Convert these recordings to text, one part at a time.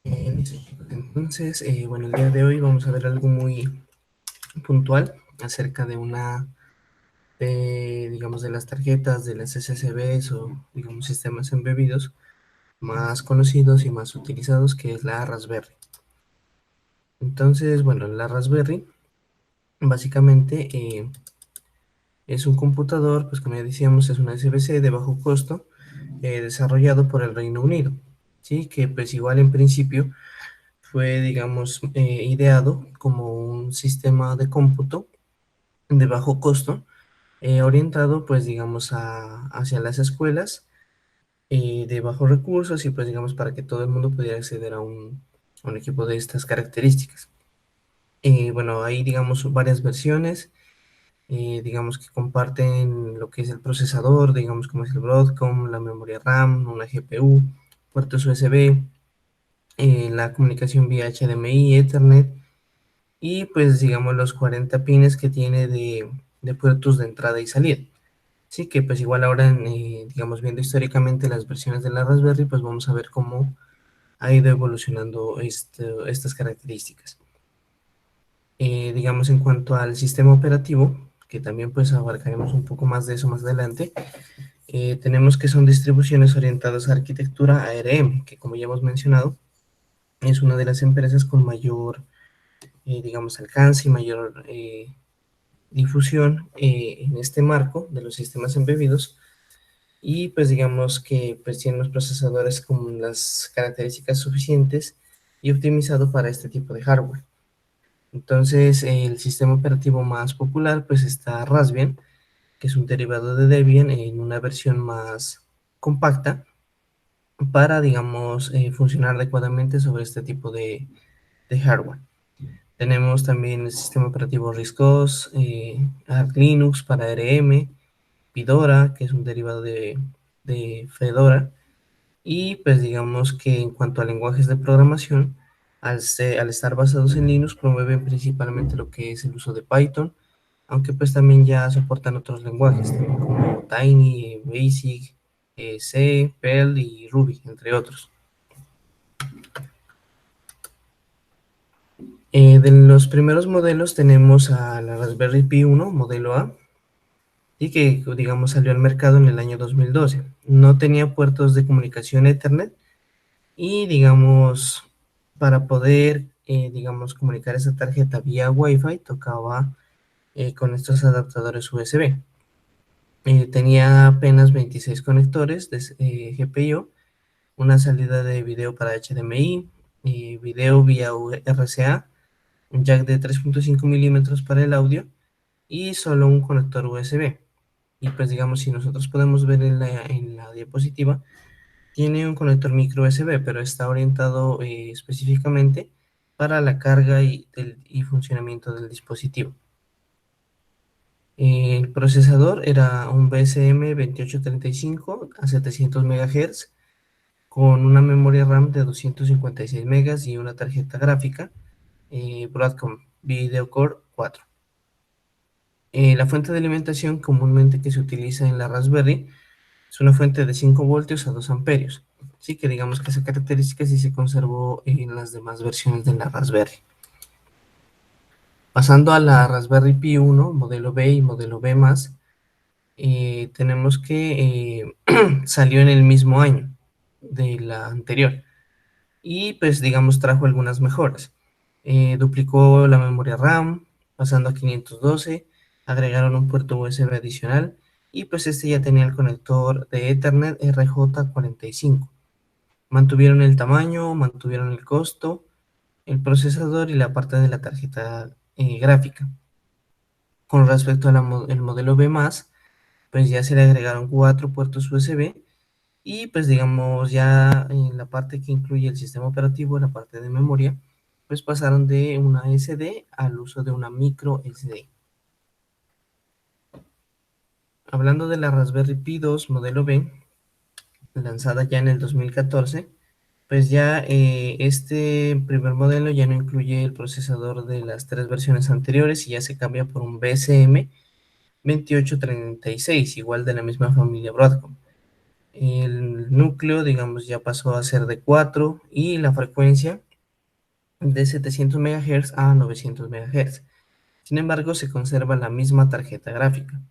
Listo, chicos. Entonces, bueno, el día de hoy vamos a ver algo muy puntual acerca de digamos, de las tarjetas, de las SSBs o, digamos, sistemas embebidos más conocidos y más utilizados, que es la Raspberry. Entonces, bueno, la Raspberry básicamente es un computador, pues como ya decíamos, es una SBC de bajo costo, desarrollado por el Reino Unido, ¿sí? Que pues igual en principio fue, digamos, ideado como un sistema de cómputo de bajo costo, orientado, pues, digamos, hacia las escuelas de bajos recursos y, pues, digamos, para que todo el mundo pudiera acceder a un equipo de estas características. Bueno, hay, digamos, varias versiones, digamos, que comparten lo que es el procesador, digamos, como es el Broadcom, la memoria RAM, una GPU, puertos USB, la comunicación vía HDMI, Ethernet, y pues digamos los 40 pines que tiene de puertos de entrada y salida. Sí, que pues igual ahora, digamos, viendo históricamente las versiones de la Raspberry, pues vamos a ver cómo ha ido evolucionando estas características. Digamos, en cuanto al sistema operativo, que también pues abarcaremos un poco más de eso más adelante, tenemos que son distribuciones orientadas a arquitectura ARM, que como ya hemos mencionado, es una de las empresas con mayor, digamos, alcance y mayor difusión en este marco de los sistemas embebidos, y pues digamos que pues tiene los procesadores con las características suficientes y optimizado para este tipo de hardware. Entonces el sistema operativo más popular pues está Raspbian, que es un derivado de Debian en una versión más compacta para, digamos, funcionar adecuadamente sobre este tipo de hardware. Tenemos también el sistema operativo RISC-OS, Arch Linux para ARM, Fedora, que es un derivado de Fedora, y pues digamos que en cuanto a lenguajes de programación, al estar basados en Linux, promueven principalmente lo que es el uso de Python, aunque pues también ya soportan otros lenguajes, también como Tiny, Basic, C, Perl y Ruby, entre otros. De los primeros modelos tenemos a la Raspberry Pi 1, modelo A, y que digamos salió al mercado en el año 2012. No tenía puertos de comunicación Ethernet y digamos para poder digamos comunicar esa tarjeta vía Wi-Fi tocaba con estos adaptadores USB. Tenía apenas 26 conectores de GPIO, una salida de video para HDMI, video vía RCA, un jack de 3.5 milímetros para el audio y solo un conector USB. Y pues digamos, si nosotros podemos ver en la diapositiva, tiene un conector micro USB, pero está orientado específicamente para la carga y funcionamiento del dispositivo. El procesador era un BSM 2835 a 700 MHz con una memoria RAM de 256 megas y una tarjeta gráfica Broadcom Video Core 4. La fuente de alimentación comúnmente que se utiliza en la Raspberry es una fuente de 5 voltios a 2 amperios. Sí que digamos que esa característica sí se conservó en las demás versiones de la Raspberry. Pasando a la Raspberry Pi 1, modelo B y modelo B+, tenemos que salió en el mismo año de la anterior y pues digamos trajo algunas mejoras. Duplicó la memoria RAM pasando a 512, agregaron un puerto USB adicional y pues este ya tenía el conector de Ethernet RJ45. Mantuvieron el tamaño, mantuvieron el costo, el procesador y la parte de la tarjeta gráfica. Con respecto al modelo B+, pues ya se le agregaron 4 puertos USB y pues digamos ya en la parte que incluye el sistema operativo, la parte de memoria, pues pasaron de una SD al uso de una micro SD. Hablando de la Raspberry Pi 2 modelo B, lanzada ya en el 2014, pues ya este primer modelo ya no incluye el procesador de las tres versiones anteriores y ya se cambia por un BSM 2836, igual de la misma familia Broadcom. El núcleo, digamos, ya pasó a ser de 4 y la frecuencia de 700 MHz a 900 MHz. Sin embargo, se conserva la misma tarjeta gráfica.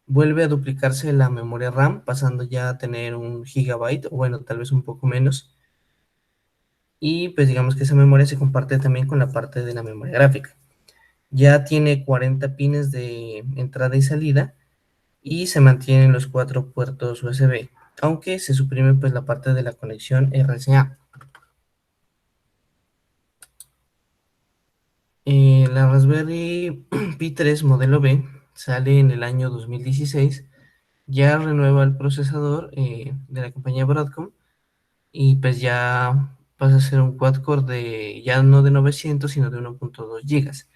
Vuelve a duplicarse la memoria RAM, pasando ya a tener 1 GB, o bueno, tal vez un poco menos. Y pues digamos que esa memoria se comparte también con la parte de la memoria gráfica. Ya tiene 40 pines de entrada y salida y se mantienen los 4 puertos USB, aunque se suprime pues la parte de la conexión RCA. La Raspberry Pi 3 modelo B sale en el año 2016, ya renueva el procesador de la compañía Broadcom y pues ya pasa a ser un quad-core de ya no de 900 sino de 1.2 gigas.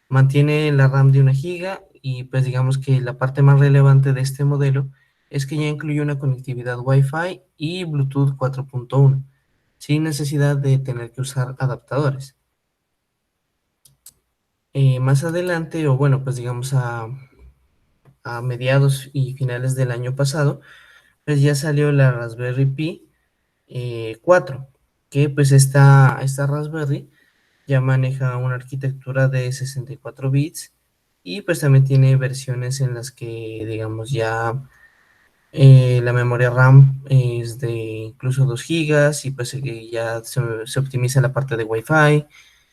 Mantiene la RAM de 1 GB y pues digamos que la parte más relevante de este modelo es que ya incluye una conectividad Wi-Fi y Bluetooth 4.1 sin necesidad de tener que usar adaptadores. Más adelante, o bueno, pues digamos a mediados y finales del año pasado, pues ya salió la Raspberry Pi 4, que pues esta Raspberry ya maneja una arquitectura de 64 bits y pues también tiene versiones en las que digamos ya la memoria RAM es de incluso 2 gigas y pues ya se optimiza la parte de Wi-Fi,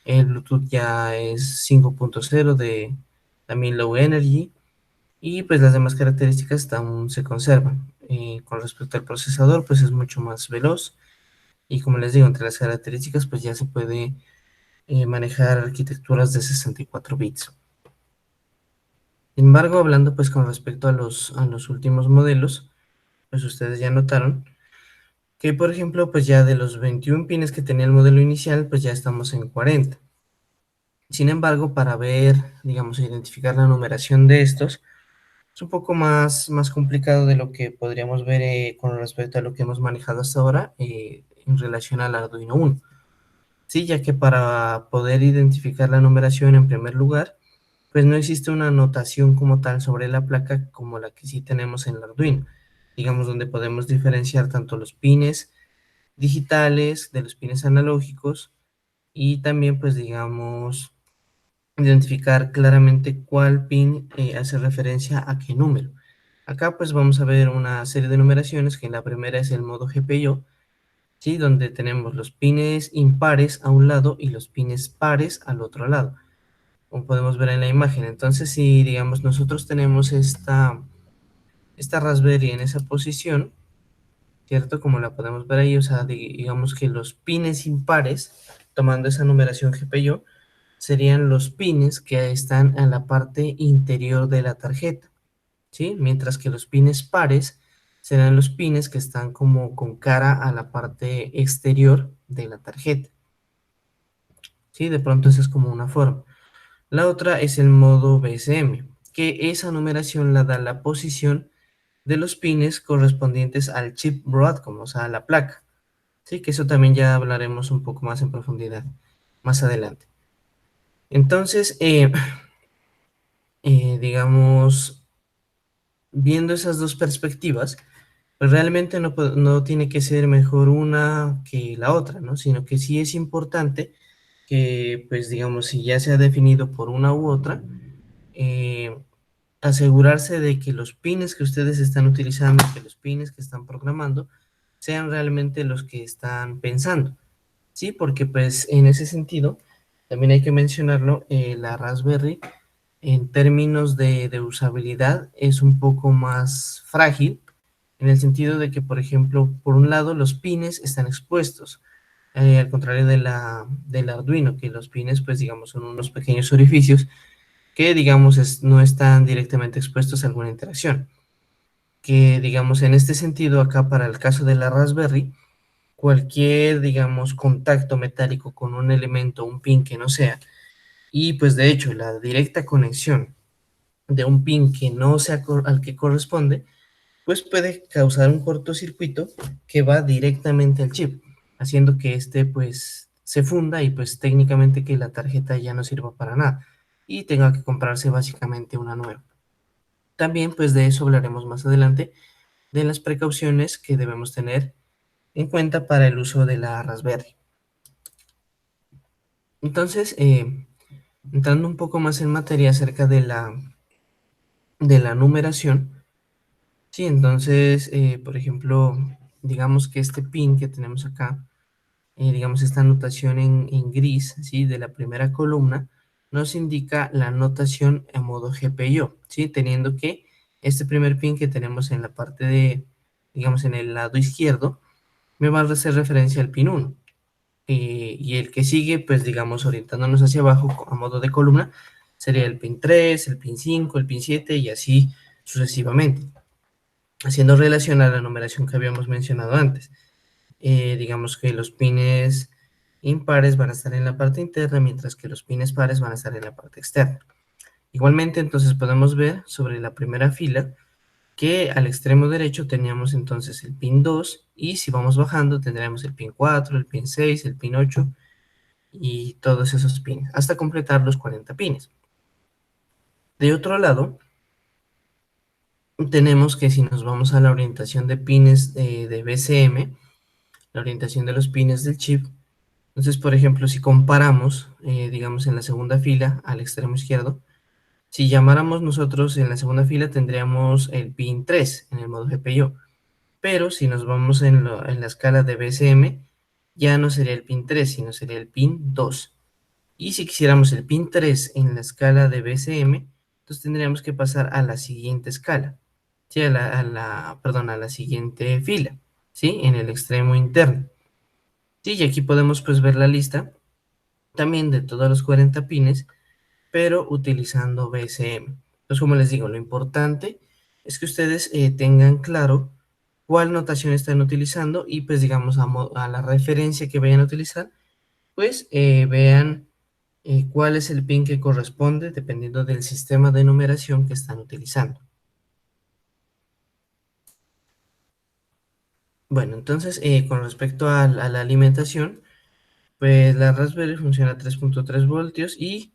el Bluetooth ya es 5.0 de también Low Energy y pues las demás características aún se conservan. Con respecto al procesador pues es mucho más veloz y como les digo, entre las características pues ya se puede manejar arquitecturas de 64 bits. Sin embargo, hablando pues con respecto a los últimos modelos, pues ustedes ya notaron que por ejemplo pues ya de los 21 pines que tenía el modelo inicial pues ya estamos en 40. Sin embargo, para ver, digamos, identificar la numeración de estos, es un poco más complicado de lo que podríamos ver con respecto a lo que hemos manejado hasta ahora en relación al Arduino Uno. Sí, ya que para poder identificar la numeración en primer lugar, pues no existe una notación como tal sobre la placa como la que sí tenemos en el Arduino, digamos donde podemos diferenciar tanto los pines digitales de los pines analógicos y también pues digamos identificar claramente cuál pin hace referencia a qué número. Acá pues vamos a ver una serie de numeraciones, que la primera es el modo GPIO, ¿sí? Donde tenemos los pines impares a un lado y los pines pares al otro lado, como podemos ver en la imagen. Entonces, si digamos nosotros tenemos esta Raspberry en esa posición, ¿cierto? Como la podemos ver ahí, o sea, digamos que los pines impares, tomando esa numeración GPIO, serían los pines que están en la parte interior de la tarjeta, ¿sí? Mientras que los pines pares serán los pines que están como con cara a la parte exterior de la tarjeta, ¿sí? De pronto esa es como una forma. La otra es el modo BSM, que esa numeración la da la posición de los pines correspondientes al chip Broadcom, o sea, a la placa. Sí, que eso también ya hablaremos un poco más en profundidad más adelante. Entonces, digamos, viendo esas dos perspectivas, pues realmente no tiene que ser mejor una que la otra, ¿no? Sino que sí es importante que, pues digamos, si ya se ha definido por una u otra, eh, asegurarse de que los pines que ustedes están utilizando, que los pines que están programando, sean realmente los que están pensando, ¿sí? Porque pues en ese sentido, también hay que mencionarlo, la Raspberry en términos de usabilidad es un poco más frágil, en el sentido de que, por ejemplo, por un lado los pines están expuestos, al contrario del Arduino, que los pines, pues digamos, son unos pequeños orificios que, digamos, no están directamente expuestos a alguna interacción. Que, digamos, en este sentido, acá para el caso de la Raspberry, cualquier, digamos, contacto metálico con un elemento, un pin que no sea, y pues de hecho la directa conexión de un pin que no sea al que corresponde, pues puede causar un cortocircuito que va directamente al chip, haciendo que este pues se funda y pues técnicamente que la tarjeta ya no sirva para nada y tenga que comprarse básicamente una nueva. También pues de eso hablaremos más adelante de las precauciones que debemos tener en cuenta para el uso de la Raspberry. Entonces, entrando un poco más en materia acerca de la numeración, sí, entonces, por ejemplo, digamos que este pin que tenemos acá, digamos esta anotación en gris, ¿sí? De la primera columna, nos indica la anotación en modo GPIO, ¿sí? Teniendo que este primer pin que tenemos en la parte de, digamos en el lado izquierdo, me va a hacer referencia al pin 1. Y el que sigue, pues digamos orientándonos hacia abajo a modo de columna, sería el pin 3, el pin 5, el pin 7 y así sucesivamente, haciendo relación a la numeración que habíamos mencionado antes. Digamos que los pines impares van a estar en la parte interna, mientras que los pines pares van a estar en la parte externa. Igualmente, entonces podemos ver sobre la primera fila que al extremo derecho teníamos entonces el pin 2 y si vamos bajando tendremos el pin 4, el pin 6, el pin 8 y todos esos pines, hasta completar los 40 pines. De otro lado, tenemos que si nos vamos a la orientación de pines de BCM, la orientación de los pines del chip, entonces, por ejemplo, si comparamos, digamos, en la segunda fila al extremo izquierdo, si llamáramos nosotros en la segunda fila tendríamos el pin 3 en el modo GPIO, pero si nos vamos en la escala de BCM, ya no sería el pin 3, sino sería el pin 2. Y si quisiéramos el pin 3 en la escala de BCM, entonces tendríamos que pasar a la siguiente escala, ¿sí? Perdón, a la siguiente fila, ¿sí? En el extremo interno. Sí, y aquí podemos pues ver la lista también de todos los 40 pines, pero utilizando BCM. Entonces, como les digo, lo importante es que ustedes tengan claro cuál notación están utilizando y pues digamos a la referencia que vayan a utilizar, pues vean cuál es el pin que corresponde dependiendo del sistema de numeración que están utilizando. Bueno, entonces con respecto a la alimentación, pues la Raspberry funciona a 3.3 voltios y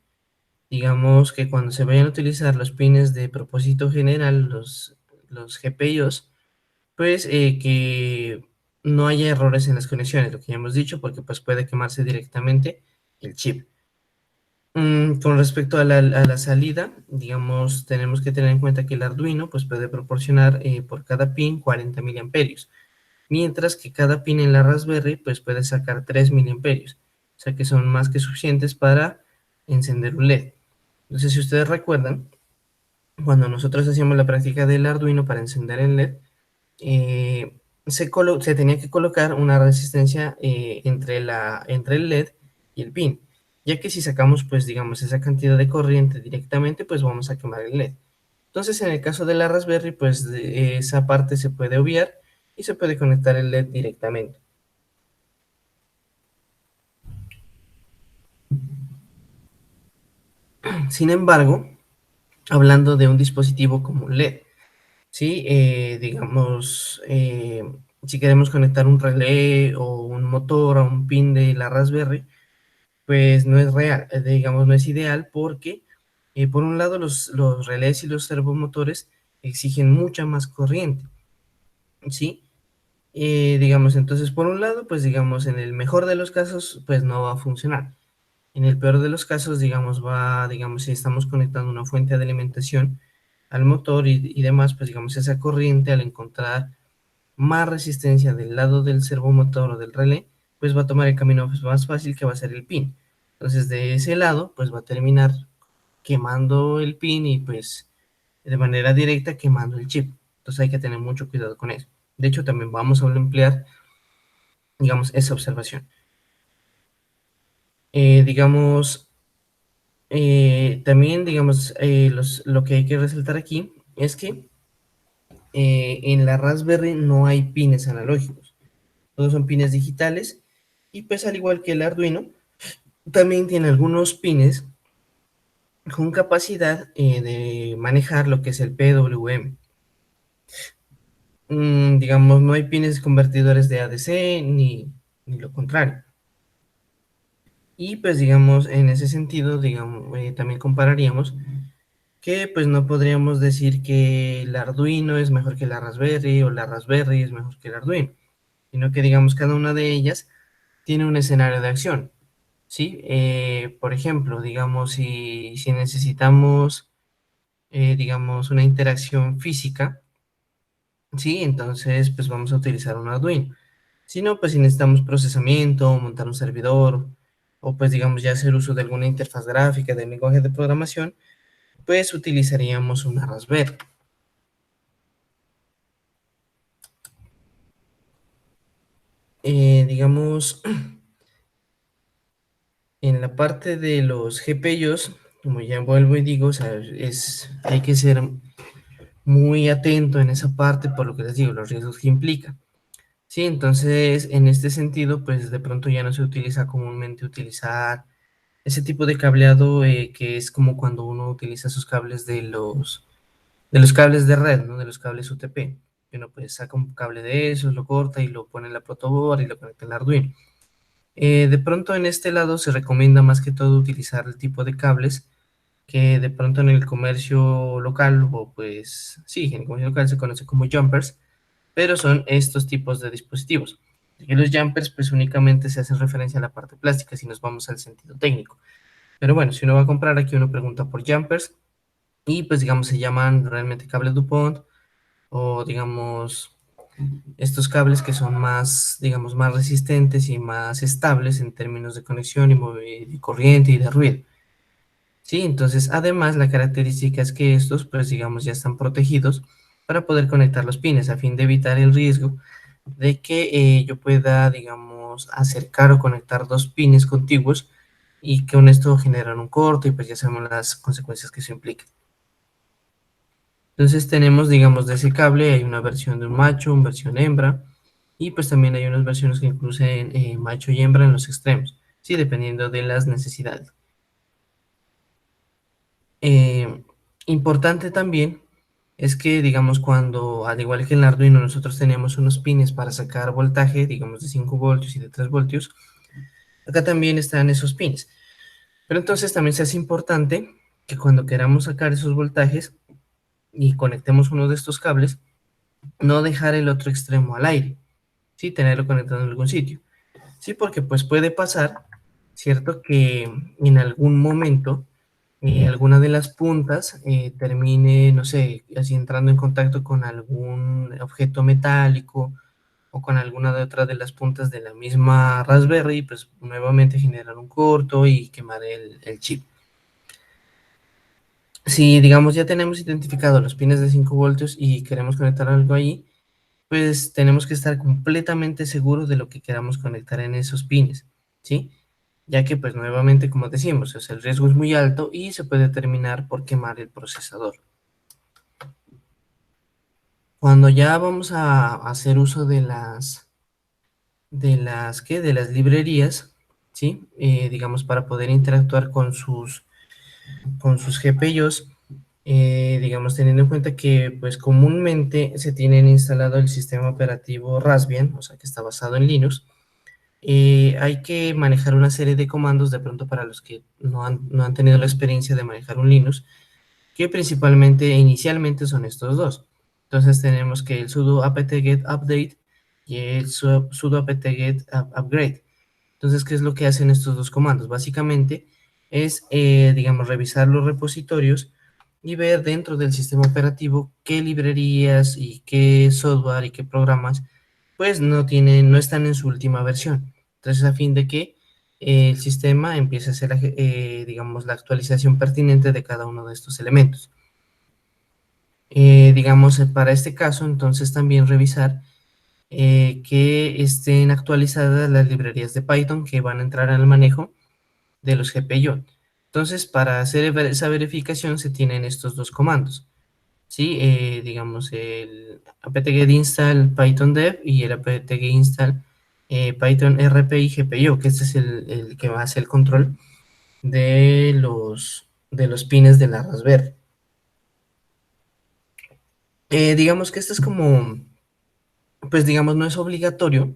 digamos que cuando se vayan a utilizar los pines de propósito general, los GPIOs, pues que no haya errores en las conexiones, lo que ya hemos dicho, porque pues puede quemarse directamente el chip. Con respecto a la salida, digamos, tenemos que tener en cuenta que el Arduino pues puede proporcionar por cada pin 40 miliamperios, mientras que cada pin en la Raspberry pues puede sacar 3 miliamperios, o sea que son más que suficientes para encender un LED. Entonces, si ustedes recuerdan, cuando nosotros hacíamos la práctica del Arduino para encender el LED, se tenía que colocar una resistencia entre el LED y el pin, ya que si sacamos, pues digamos, esa cantidad de corriente directamente, pues vamos a quemar el LED. Entonces, en el caso de la Raspberry, pues esa parte se puede obviar y se puede conectar el LED directamente. Sin embargo, hablando de un dispositivo como un LED, ¿sí? Digamos, si queremos conectar un relé o un motor a un pin de la Raspberry, pues no es real, digamos, no es ideal porque, por un lado, los relés y los servomotores exigen mucha más corriente, ¿sí? Digamos, entonces, por un lado, pues digamos, en el mejor de los casos, pues no va a funcionar. En el peor de los casos, digamos, si estamos conectando una fuente de alimentación al motor y demás, pues digamos, esa corriente al encontrar más resistencia del lado del servomotor o del relé, pues va a tomar el camino pues, más fácil que va a ser el pin. Entonces de ese lado, pues va a terminar quemando el pin y pues de manera directa quemando el chip. Entonces hay que tener mucho cuidado con eso. De hecho, también vamos a emplear, digamos, esa observación. Digamos, también, digamos, lo que hay que resaltar aquí es que en la Raspberry no hay pines analógicos. Todos son pines digitales y pues al igual que el Arduino, también tiene algunos pines con capacidad de manejar lo que es el PWM. Digamos, no hay pines convertidores de ADC ni lo contrario. Y pues digamos, en ese sentido, digamos, también compararíamos que pues no podríamos decir que el Arduino es mejor que la Raspberry o la Raspberry es mejor que el Arduino, sino que digamos cada una de ellas tiene un escenario de acción, ¿sí? Por ejemplo, digamos si necesitamos, digamos, una interacción física, ¿sí? Entonces pues vamos a utilizar un Arduino. Si no, pues si necesitamos procesamiento, montar un servidor, o pues digamos ya hacer uso de alguna interfaz gráfica del lenguaje de programación, pues utilizaríamos una Raspberry. Digamos, en la parte de los GPIOs, como ya vuelvo y digo, o sea, hay que ser muy atento en esa parte por lo que les digo, los riesgos que implica. Sí, entonces en este sentido, pues de pronto ya no se utiliza comúnmente utilizar ese tipo de cableado que es como cuando uno utiliza esos cables de los cables de red, ¿no? De los cables UTP. Que uno pues saca un cable de esos, lo corta y lo pone en la protoboard y lo conecta en el Arduino. De pronto en este lado se recomienda más que todo utilizar el tipo de cables que de pronto en el comercio local, o pues sí, en el comercio local se conoce como jumpers, pero son estos tipos de dispositivos. Y los jumpers pues únicamente se hacen referencia a la parte plástica si nos vamos al sentido técnico. Pero bueno, si uno va a comprar aquí uno pregunta por jumpers y pues digamos se llaman realmente cables DuPont o digamos estos cables que son más, digamos, más resistentes y más estables en términos de conexión y corriente y de ruido. Sí, entonces además la característica es que estos, pues digamos, ya están protegidos para poder conectar los pines a fin de evitar el riesgo de que yo pueda, digamos, acercar o conectar dos pines contiguos y que con esto generan un corto y pues ya sabemos las consecuencias que eso implica. Entonces tenemos, digamos, de ese cable, hay una versión de un macho, una versión hembra, y pues también hay unas versiones que incluyen macho y hembra en los extremos, sí, dependiendo de las necesidades. Eh, Importante también es que, digamos, cuando, al igual que en el Arduino, nosotros tenemos unos pines para sacar voltaje, digamos, de 5 voltios y de 3 voltios, acá también están esos pines. Pero entonces también se hace importante que cuando queramos sacar esos voltajes y conectemos uno de estos cables, no dejar el otro extremo al aire, sí, tenerlo conectado en algún sitio. Sí, porque pues puede pasar, ¿cierto? Que en algún momento alguna de las puntas termine, no sé, así entrando en contacto con algún objeto metálico o con alguna de otras de las puntas de la misma Raspberry, pues nuevamente generar un corto y quemar el chip. Si, digamos, ya tenemos identificado los pines de 5 voltios y queremos conectar algo ahí, pues tenemos que estar completamente seguros de lo que queramos conectar en esos pines, ¿sí? Ya que pues nuevamente, como decimos, o sea, el riesgo es muy alto y se puede terminar por quemar el procesador. Cuando ya vamos a hacer uso ¿qué? De las librerías, ¿sí? Digamos, para poder interactuar con sus GPIOs, digamos, teniendo en cuenta que pues comúnmente se tienen instalado el sistema operativo Raspbian, o sea, que está basado en Linux. Hay que manejar una serie de comandos de pronto para los que no han tenido la experiencia de manejar un Linux, que principalmente inicialmente son estos dos. Entonces tenemos que el sudo apt-get update y el sudo apt-get upgrade. Entonces, ¿qué es lo que hacen estos dos comandos? Básicamente es, digamos, revisar los repositorios y ver dentro del sistema operativo qué librerías y qué software y qué programas pues no están en su última versión. Entonces, a fin de que el sistema empiece a hacer, digamos, la actualización pertinente de cada uno de estos elementos. Digamos, para este caso, entonces también revisar que estén actualizadas las librerías de Python que van a entrar al manejo de los GPIO. Entonces, para hacer esa verificación se tienen estos dos comandos. ¿Sí? Digamos, el apt-get install python dev y el apt-get install python rpi gpio, que este es el que va a hacer el control de los pines de la Raspberry. Digamos que esto es como, pues digamos, no es obligatorio,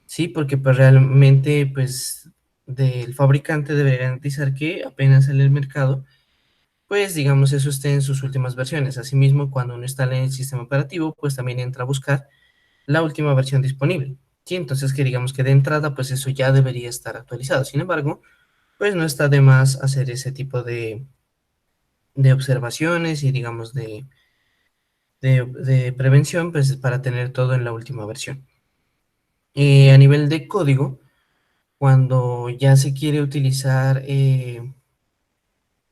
¿sí? Porque pues realmente, pues, del fabricante debe garantizar que apenas sale al mercado, pues digamos eso esté en sus últimas versiones. Asimismo, cuando uno instala en el sistema operativo, pues también entra a buscar la última versión disponible. Sí, entonces que digamos que de entrada, pues eso ya debería estar actualizado. Sin embargo, pues no está de más hacer ese tipo de observaciones y digamos de prevención, pues para tener todo en la última versión. A nivel de código, cuando ya se quiere utilizar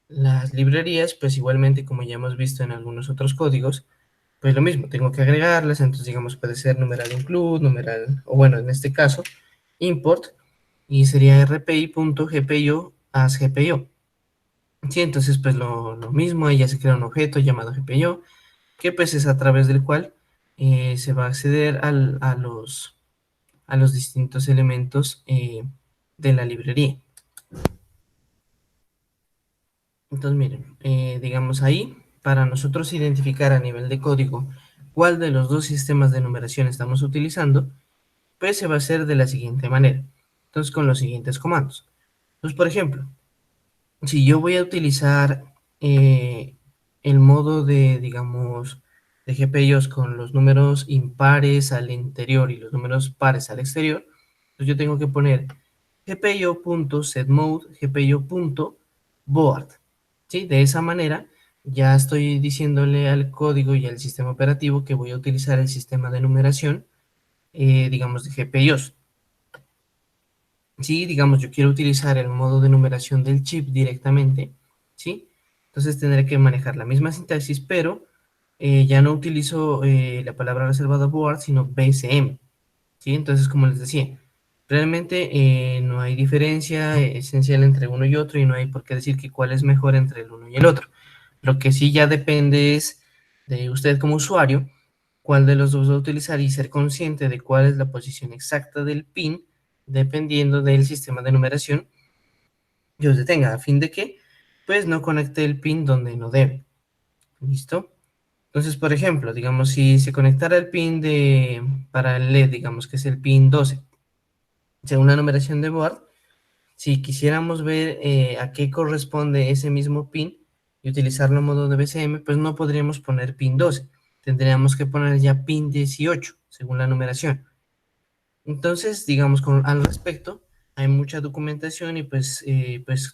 las librerías, pues igualmente como ya hemos visto en algunos otros códigos, pues lo mismo, tengo que agregarlas, entonces digamos puede ser numeral include, numeral, o bueno, en este caso, import, y sería rpi.gpio as gpio. Sí, entonces pues lo mismo, ahí ya se crea un objeto llamado gpio, que pues es a través del cual se va a acceder a los distintos elementos de la librería. Entonces, miren, digamos ahí, para nosotros identificar a nivel de código cuál de los dos sistemas de numeración estamos utilizando, pues se va a hacer de la siguiente manera. Entonces, con los siguientes comandos. Entonces, por ejemplo, si yo voy a utilizar el modo de, digamos, de GPIOS con los números impares al interior y los números pares al exterior, pues yo tengo que poner gpio.setMode, gpio.board. ¿Sí? De esa manera ya estoy diciéndole al código y al sistema operativo que voy a utilizar el sistema de numeración, digamos, de GPIOS. Si, digamos, yo quiero utilizar el modo de numeración del chip directamente, ¿sí? Entonces tendré que manejar la misma sintaxis, pero ya no utilizo la palabra reservada board, sino BSM, ¿sí? Entonces, como les decía, realmente no hay diferencia esencial entre uno y otro y no hay por qué decir que cuál es mejor entre el uno y el otro. Lo que sí ya depende es de usted como usuario, cuál de los dos va a utilizar y ser consciente de cuál es la posición exacta del pin, dependiendo del sistema de numeración que usted tenga, a fin de que, pues, no conecte el pin donde no debe. ¿Listo? Entonces, por ejemplo, digamos, si se conectara el pin para el LED, digamos que es el pin 12, según la numeración de board, si quisiéramos ver a qué corresponde ese mismo pin y utilizarlo en modo de BCM, pues no podríamos poner pin 12. Tendríamos que poner ya pin 18, según la numeración. Entonces, digamos, al respecto, hay mucha documentación y pues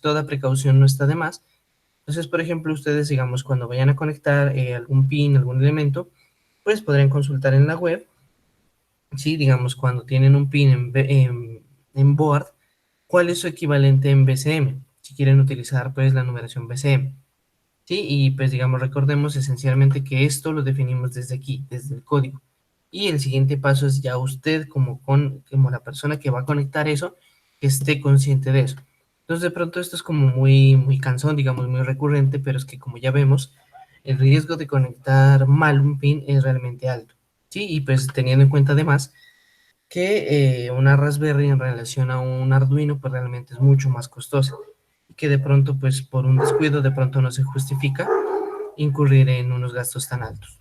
toda precaución no está de más. Entonces, por ejemplo, ustedes, digamos, cuando vayan a conectar algún pin, algún elemento, pues podrían consultar en la web, ¿sí? Digamos, cuando tienen un pin en board, cuál es su equivalente en BCM, si quieren utilizar pues la numeración BCM. ¿Sí? Y pues digamos, recordemos esencialmente que esto lo definimos desde aquí, desde el código. Y el siguiente paso es ya usted como la persona que va a conectar eso, que esté consciente de eso. Entonces de pronto esto es como muy cansón, digamos, muy recurrente, pero es que como ya vemos, el riesgo de conectar mal un pin es realmente alto. ¿Sí? Y pues teniendo en cuenta además que una Raspberry en relación a un Arduino pues realmente es mucho más costosa y que de pronto pues por un descuido de pronto no se justifica incurrir en unos gastos tan altos.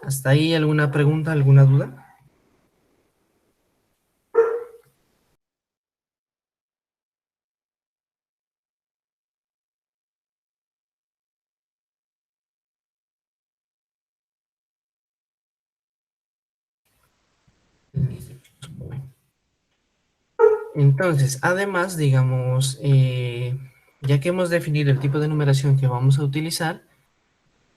¿Hasta ahí alguna pregunta, alguna duda? Entonces, además, digamos, ya que hemos definido el tipo de numeración que vamos a utilizar,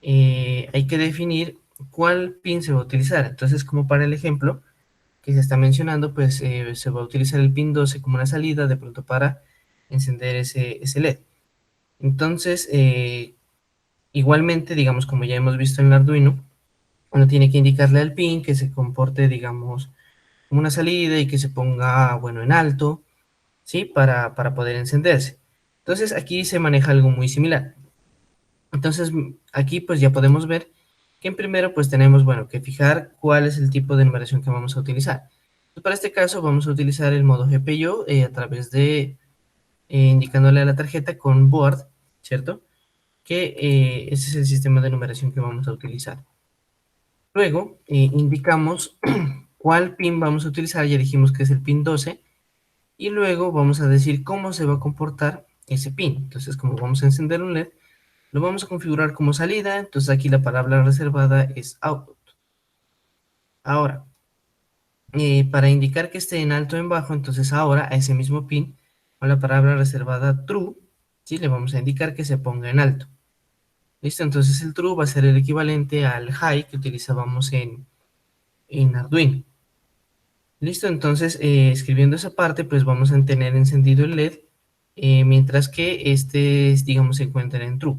hay que definir cuál pin se va a utilizar. Entonces, como para el ejemplo que se está mencionando, pues se va a utilizar el pin 12 como una salida de pronto para encender ese LED. Entonces, igualmente, digamos, como ya hemos visto en el Arduino, uno tiene que indicarle al pin que se comporte, digamos, como una salida y que se ponga, bueno, en alto, ¿sí? Para poder encenderse. Entonces, aquí se maneja algo muy similar. Entonces, aquí pues ya podemos ver que en primero pues tenemos, bueno, que fijar cuál es el tipo de numeración que vamos a utilizar. Entonces, para este caso vamos a utilizar el modo GPIO a través de indicándole a la tarjeta con board, ¿cierto? Que ese es el sistema de numeración que vamos a utilizar. Luego indicamos cuál pin vamos a utilizar, ya dijimos que es el pin 12, y luego vamos a decir cómo se va a comportar ese pin. Entonces, como vamos a encender un LED, lo vamos a configurar como salida. Entonces aquí la palabra reservada es output. Ahora, para indicar que esté en alto o en bajo, entonces ahora a ese mismo pin, con la palabra reservada true, ¿sí? Le vamos a indicar que se ponga en alto. ¿Listo? Entonces el true va a ser el equivalente al high que utilizábamos en Arduino. ¿Listo? Entonces, escribiendo esa parte, pues vamos a tener encendido el LED, mientras que este, digamos, se encuentra en true.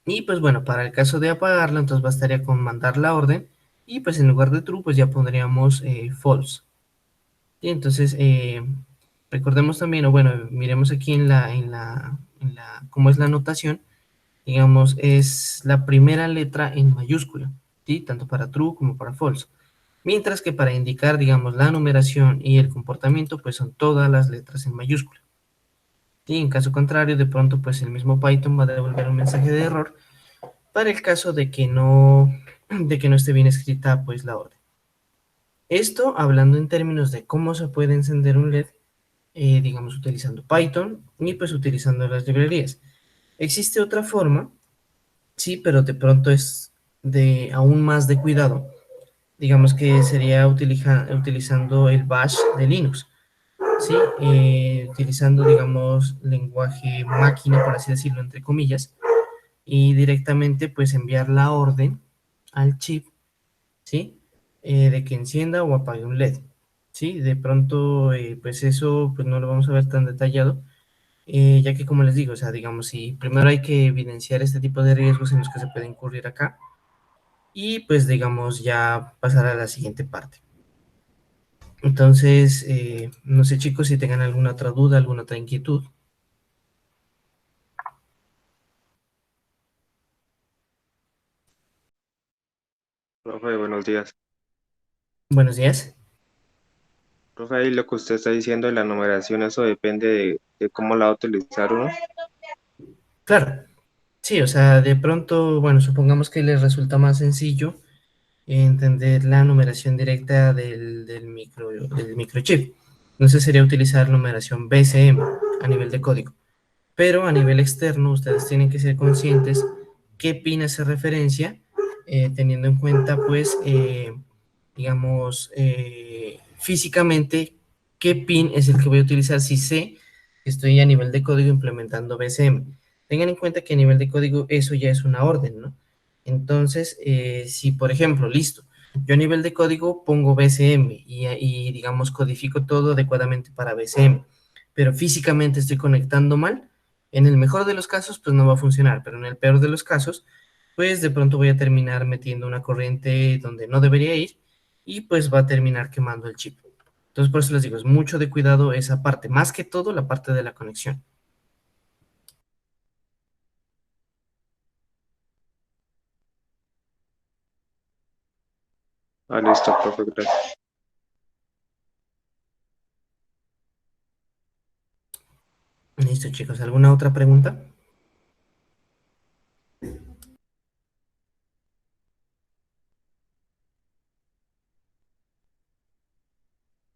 Y pues bueno, para el caso de apagarlo, entonces bastaría con mandar la orden, y pues en lugar de true, pues ya pondríamos false. Y entonces, recordemos también, o bueno, miremos aquí cómo es la notación. Digamos, es la primera letra en mayúscula, ¿sí? Tanto para true como para false. Mientras que para indicar, digamos, la numeración y el comportamiento, pues son todas las letras en mayúscula. Y en caso contrario, de pronto, pues el mismo Python va a devolver un mensaje de error para el caso de que no esté bien escrita, pues la orden. Esto hablando en términos de cómo se puede encender un LED, digamos, utilizando Python y pues utilizando las librerías. Existe otra forma, sí, pero de pronto es de aún más de cuidado. Digamos que sería utilizando el bash de Linux, ¿sí? Utilizando, digamos, lenguaje máquina, por así decirlo, entre comillas, y directamente pues enviar la orden al chip, ¿sí? De que encienda o apague un LED, ¿sí? De pronto, pues eso pues no lo vamos a ver tan detallado, ya que como les digo, o sea, digamos, si primero hay que evidenciar este tipo de riesgos en los que se puede incurrir acá, y pues digamos ya pasar a la siguiente parte. Entonces, no sé chicos si tengan alguna otra duda, alguna otra inquietud. Profe, buenos días. Buenos días. Profe, ahí lo que usted está diciendo de la numeración, eso depende de cómo la va a utilizar uno. Claro, sí, o sea, de pronto, bueno, supongamos que les resulta más sencillo entender la numeración directa del microchip. Entonces sería utilizar numeración BCM a nivel de código. Pero a nivel externo ustedes tienen que ser conscientes qué pin hace referencia, teniendo en cuenta pues, digamos, físicamente qué pin es el que voy a utilizar si sé que estoy a nivel de código implementando BCM. Tengan en cuenta que a nivel de código eso ya es una orden, ¿no? Entonces, si por ejemplo, listo, yo a nivel de código pongo BCM y digamos codifico todo adecuadamente para BCM, pero físicamente estoy conectando mal, en el mejor de los casos, pues no va a funcionar, pero en el peor de los casos, pues de pronto voy a terminar metiendo una corriente donde no debería ir y pues va a terminar quemando el chip. Entonces, por eso les digo, es mucho de cuidado esa parte, más que todo la parte de la conexión. Ah, listo, profe, gracias. Listo, chicos, ¿alguna otra pregunta?